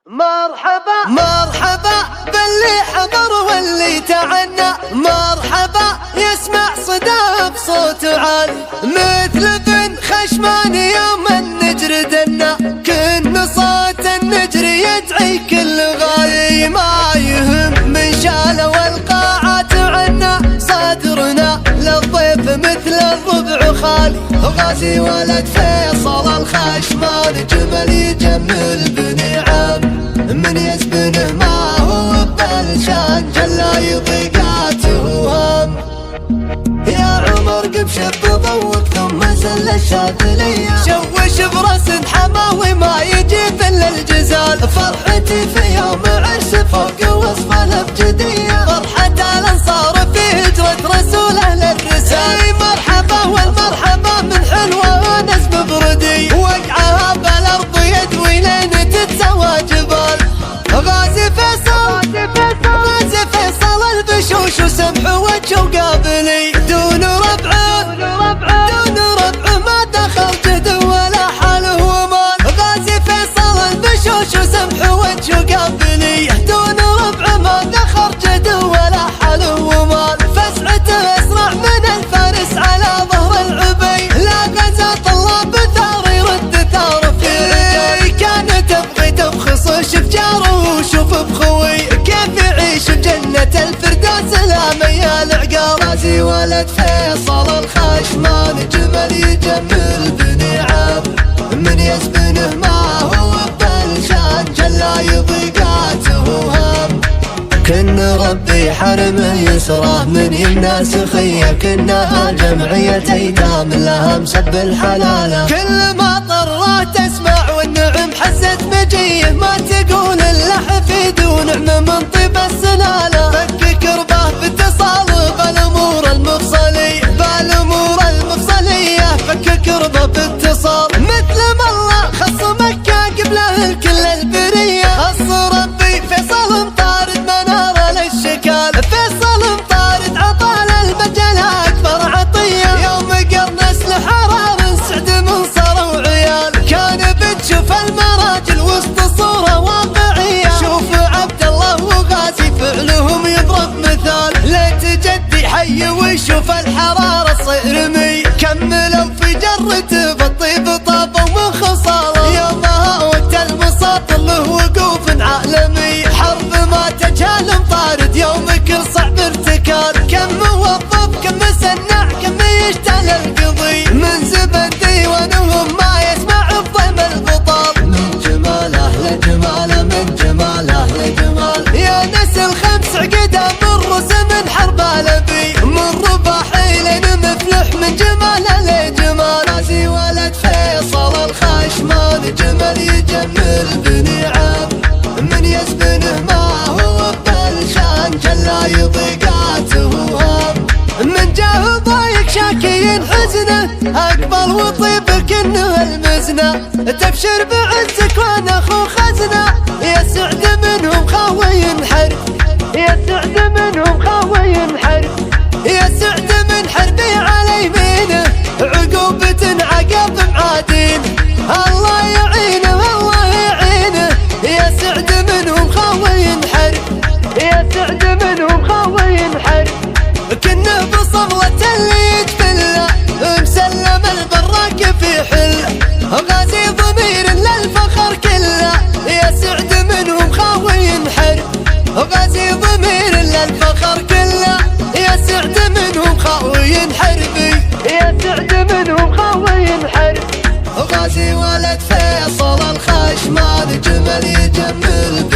مرحبا مرحبا باللي حضر واللي تعنى، مرحبا يسمع صدى بصوت عالي مثل بن خشمان يوم النجر دنا، كن صوت النجر يدعي كل غاية ما يهم من شاله والقاعات عنا، صدرنا للضيف مثل الربع خالي، غازي ولد فيصل الخشمان جمل يجمل بني عم من يزبنه ما هو بلشان جلا يضيقاته هم. يا عمر قبش بضوق ثم زل الشاذلية، شوش براس حماوي ما يجيب الا الجزال، فرحتي في يوم عرس فوق وصف الابجدية، فرحة الانصار في هجرة رسوله للرسال، مرحبا والمرحبا من حلوة ونس ببردي، وقعها بالارض يدوي لين تتسوى جبال، غازي فيصل غازي فيصل البشوش وسمح وجه وقابلي، دون ربعه ما دخل جد ولا حاله ومال، غازي فيصل البشوش وسمح وجه وقابلي، دون ربعه ما دخل جد ولا حاله ومال، فزعته اسرع من الفارس على ظهر العبي، لا غزا طلاب ثار يرد ثار في كانت تبغي تبخص شفجاره وشوف بخوي كيف يعيش بجنة الفردوس لا ميال عقال، غازي ولد فيصل الخشمان جمل يجمل بني عم من يزبنه ما هو بلشان جلا يضيقاته هم، كن ربي حرمه يسره من يمنى سخية، كنها جمعية ايتام لها مسب الحلالة، كل ما طرات تسمع والنعم حزت مجيه، ما تقول الا حفيد ونعم من طيب السلالة، فك كربه باتصال بالامور المفصلية فك كربه باتصال، مثل ما الله خص مكة قبله الكل البرية، خص ربي فيصل مطارد مناره للشكال، فيصل مطارد عطال المجال اكبر عطية، يوم قرنس لحرار سعد من صار وعيال، كان بتشوف المراجل وسط صورة واقعية، شوف عبد الله وغازي فعلهم يضرب مثال، ليت جدي حي ويشوف الحرارة تصير رمي، كملوا في جرته بالطيب طابوا من خصاله، يومها وقت المساطل له وقوف عالمي، حرب ما تجهل مطارد يوم كل صعب ارتكال، كم موظف كم مسنع كم يشتغل القضي، من زبن ديوانهم ما يسمع بضيم البطال، من جماله لجماله من جماله لجمال، يا نسل خمس عقده من رسم حرب لبي، من رباحي لين مفلح من جماله لجمال، غازي ولد فيصل الخشمان جمل يجمل بني عم من يزبنه ما هو بلشان جلا يضيقاته هم، من جاه ضايق شاكي حزنه اقبل وطيب كنه المزنه، تبشر بعزك وانا اخو خزنه، يا سعد منهم خاوي ينحرف يا سعد منهم خاوي ينحرف، يا سعد من حربي على يمينه عقوبة عقب معادين، الله يعينه الله يعينه، يا سعد منهم خاوي ينحرف يا سعد منهم خاوي ينحرف، كنه بصملة اللي يجبله مسلم البراك في حله، غازي ضمير للفخر كله، يا سعد منهم خاوي ينحرف، غازي ضمير للفخر كله، يا سعد منهم خاوي ينحرف يا سعد منهم خاوي ينحرف، غازي ولد فيصل الخشمان جمل يجمل